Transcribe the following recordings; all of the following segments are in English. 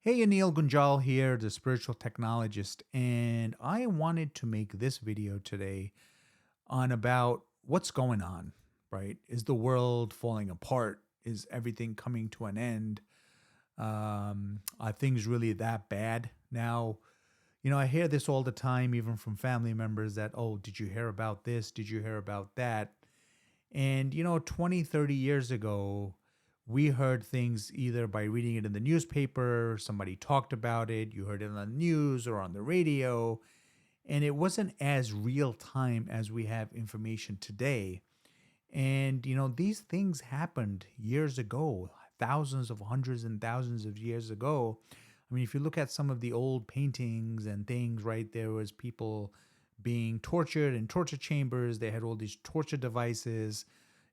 Hey, Anil Gunjal here, the spiritual technologist, and I wanted to make this video today on about what's going on, right? Is the world falling apart? Is everything coming to an end? Are things really that bad now? I hear this all the time, even from family members that, oh, did you hear about this? Did you hear about that? And, 20, 30 years ago, we heard things either by reading it in the newspaper, somebody talked about it, you heard it on the news or on the radio, and it wasn't as real time as we have information today. And, these things happened years ago, thousands of hundreds and thousands of years ago. I mean, if you look at some of the old paintings and things, right, there was people being tortured in torture chambers. They had all these torture devices.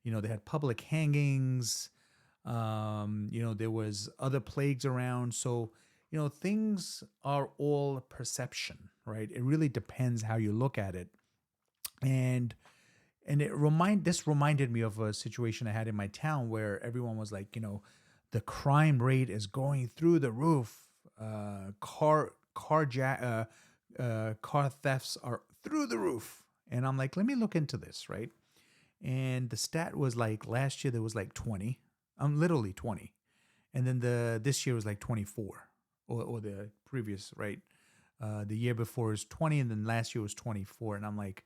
They had public hangings. There was other plagues around. So, things are all perception, right? It really depends how you look at it. And this reminded me of a situation I had in my town where everyone was like, the crime rate is going through the roof. Car thefts are through the roof. And I'm like, let me look into this, right? And the stat was like last year there was like 20. I'm literally 20. And then this year was like 24, or the previous, right? The year before was 20, and then last year was 24. And I'm like,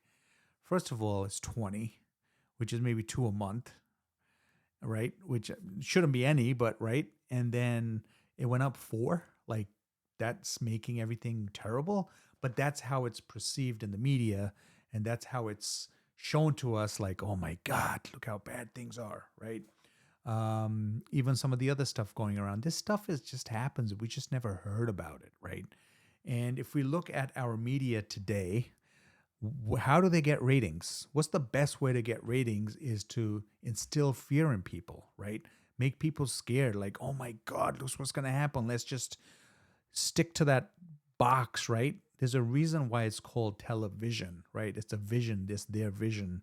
first of all, it's 20, which is maybe two a month, right? Which shouldn't be any, but right. And then it went up four. Like, that's making everything terrible. But that's how it's perceived in the media. And that's how it's shown to us, like, oh my God, look how bad things are, right? Even some of the other stuff going around. This stuff is just happens. We just never heard about it, right? And if we look at our media today, how do they get ratings? What's the best way to get ratings is to instill fear in people, right? Make people scared, like, oh my God, look what's going to happen. Let's just stick to that box, right? There's a reason why it's called television, right? It's a vision, this their vision.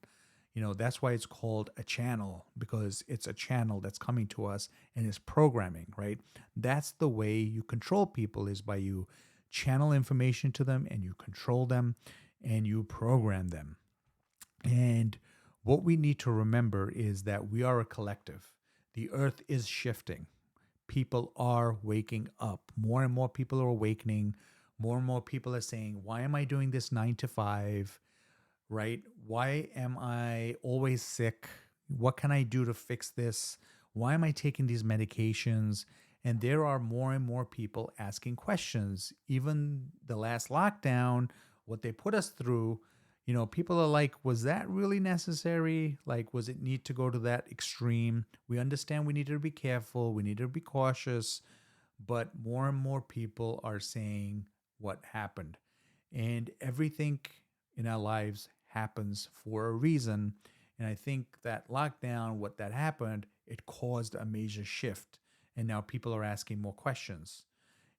That's why it's called a channel, because it's a channel that's coming to us and is programming, right? That's the way you control people, is by you channel information to them and you control them and you program them. And what we need to remember is that we are a collective. The earth is shifting. People are waking up. More and more people are awakening. More and more people are saying, why am I doing this 9 to 5? Right? Why am I always sick? What can I do to fix this? Why am I taking these medications? And there are more and more people asking questions. Even the last lockdown, what they put us through, people are like, was that really necessary? Like, was it need to go to that extreme? We understand we need to be careful, we need to be cautious, but more and more people are saying what happened. And everything in our lives happens for a reason. And I think that lockdown, what that happened, it caused a major shift. And now people are asking more questions.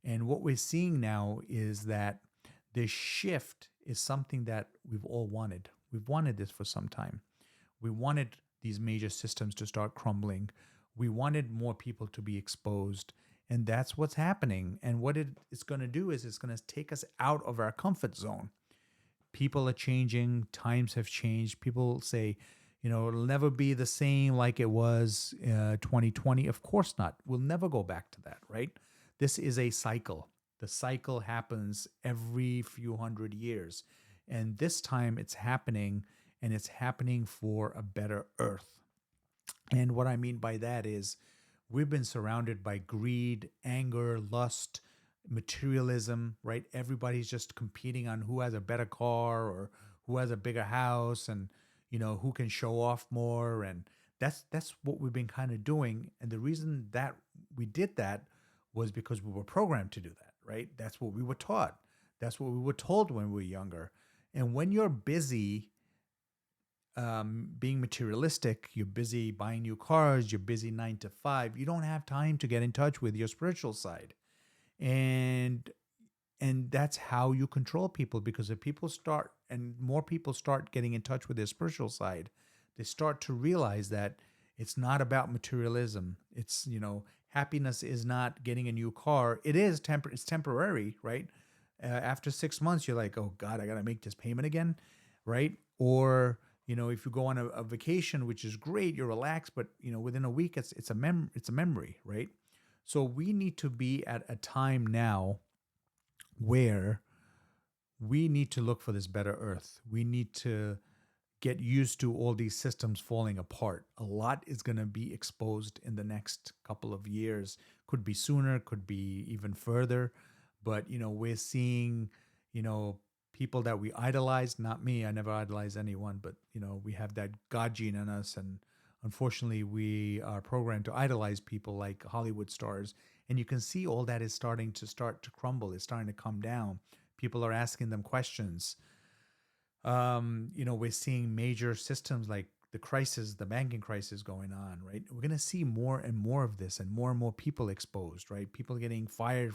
And what we're seeing now is that this shift is something that we've all wanted. We've wanted this for some time. We wanted these major systems to start crumbling. We wanted more people to be exposed. And that's what's happening. And what it's going to do is it's going to take us out of our comfort zone. People are changing, times have changed. People say, it'll never be the same like it was 2020. Of course not. We'll never go back to that, right? This is a cycle. The cycle happens every few hundred years. And this time it's happening, and it's happening for a better earth. And what I mean by that is we've been surrounded by greed, anger, lust, materialism, right? Everybody's just competing on who has a better car or who has a bigger house, and who can show off more. And that's what we've been kind of doing. And the reason that we did that was because we were programmed to do that, right? That's what we were taught. That's what we were told when we were younger. And when you're busy being materialistic, you're busy buying new cars, you're busy 9 to 5, you don't have time to get in touch with your spiritual side. And that's how you control people, because if people start, and more people start getting in touch with their spiritual side, they start to realize that it's not about materialism. It's, happiness is not getting a new car. It is it's temporary, right? After 6 months, you're like, oh God, I got to make this payment again, right? Or, if you go on a vacation, which is great, you're relaxed, but within a week, it's a memory, right? So we need to be at a time now where we need to look for this better earth. We need to get used to all these systems falling apart. A lot is going to be exposed in the next couple of years. Could be sooner, could be even further. But, we're seeing, you know, people that we idolize, not me, I never idolize anyone, but, we have that God gene in us. And unfortunately, we are programmed to idolize people like Hollywood stars. And you can see all that is starting to crumble. It's starting to come down. People are asking them questions. We're seeing major systems like the banking crisis going on, right? We're going to see more and more of this and more people exposed, right? People getting fired,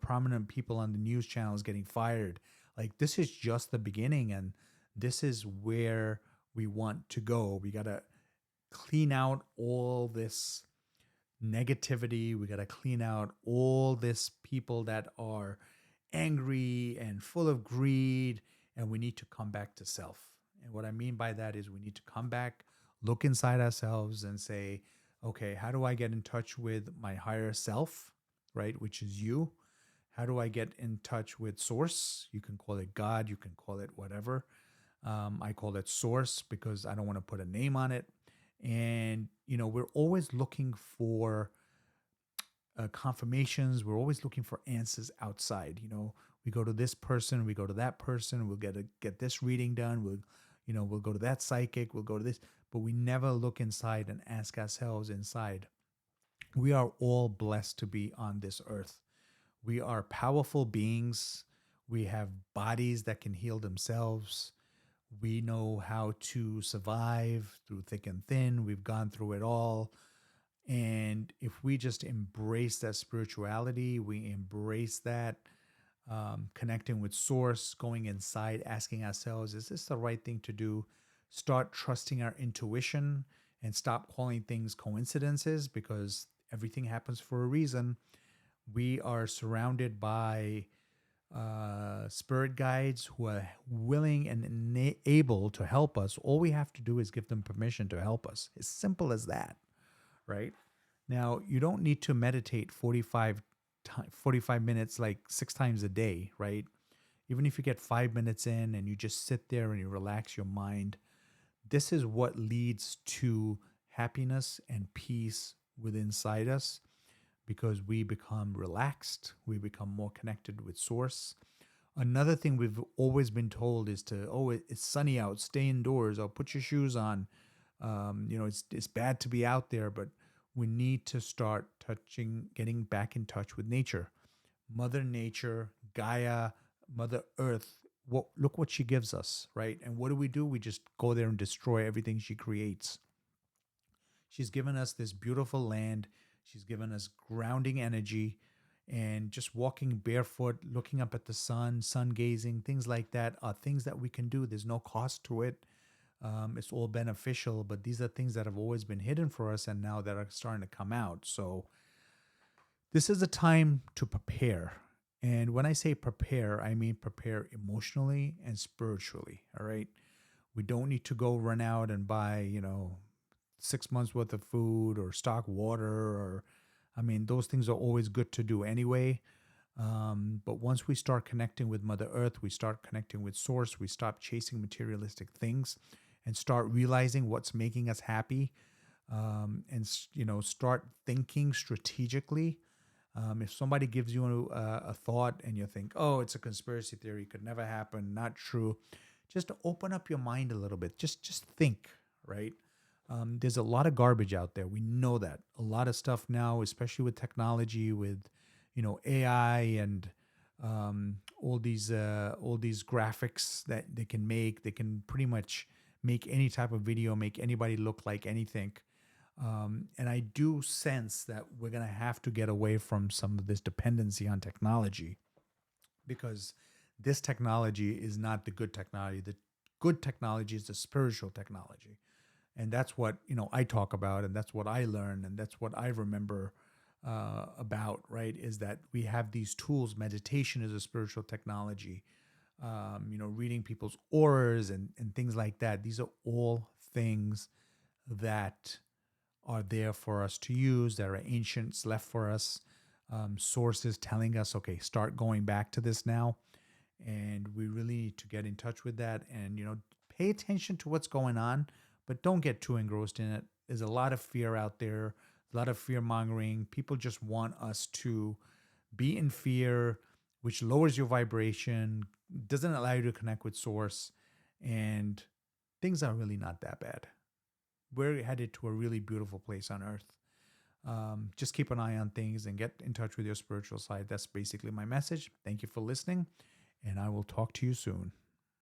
prominent people on the news channels getting fired. Like this is just the beginning, and this is where we want to go. We got to clean out all this negativity. We got to clean out all this people that are angry and full of greed, and we need to come back to self. And what I mean by that is we need to come back, look inside ourselves and say, okay, how do I get in touch with my higher self, right? Which is you. How do I get in touch with source? You can call it God, you can call it whatever. I call it source because I don't want to put a name on it. And, we're always looking for confirmations. We're always looking for answers outside. We go to this person, we go to that person. We'll get this reading done. We'll go to that psychic. We'll go to this, but we never look inside and ask ourselves inside. We are all blessed to be on this earth. We are powerful beings. We have bodies that can heal themselves. We know how to survive through thick and thin. We've gone through it all. And if we just embrace that spirituality, we embrace that connecting with source, going inside, asking ourselves, is this the right thing to do? Start trusting our intuition and stop calling things coincidences because everything happens for a reason. We are surrounded by spirit guides who are willing and able to help us. All we have to do is give them permission to help us. As simple as that. Right? Now, you don't need to meditate 45 minutes like 6 times a day, right? Even if you get 5 minutes in and you just sit there and you relax your mind, this is what leads to happiness and peace within inside us because we become relaxed, we become more connected with source. Another thing we've always been told is it's sunny out, stay indoors, or put your shoes on. It's bad to be out there, but we need to start getting back in touch with nature. Mother Nature, Gaia, Mother Earth, look what she gives us, right? And what do? We just go there and destroy everything she creates. She's given us this beautiful land. She's given us grounding energy, and just walking barefoot, looking up at the sun gazing, things like that are things that we can do. There's no cost to it. It's all beneficial, but these are things that have always been hidden for us and now that are starting to come out. So this is a time to prepare. And when I say prepare, I mean prepare emotionally and spiritually. All right. We don't need to go run out and buy, 6 months worth of food or stock water those things are always good to do anyway. But once we start connecting with Mother Earth, we start connecting with Source, we stop chasing materialistic things and start realizing what's making us happy, and start thinking strategically. If somebody gives you a thought and you think, oh, it's a conspiracy theory, could never happen, not true, just open up your mind a little bit. Just think, right? There's a lot of garbage out there. We know that. A lot of stuff now, especially with technology, with AI and all these graphics that they can make. They can pretty much make any type of video, make anybody look like anything. And I do sense that we're going to have to get away from some of this dependency on technology, because this technology is not the good technology. The good technology is the spiritual technology. And that's what, I talk about, and that's what I learn, and that's what I remember about, right, is that we have these tools. Meditation is a spiritual technology. Reading people's auras and things like that. These are all things that are there for us to use, that are ancients left for us, sources telling us, okay, start going back to this now. And we really need to get in touch with that and, pay attention to what's going on, but don't get too engrossed in it. There's a lot of fear out there, a lot of fear mongering. People just want us to be in fear, which lowers your vibration, doesn't allow you to connect with source, and things are really not that bad. We're headed to a really beautiful place on earth. Just keep an eye on things and get in touch with your spiritual side. That's basically my message. Thank you for listening, and I will talk to you soon.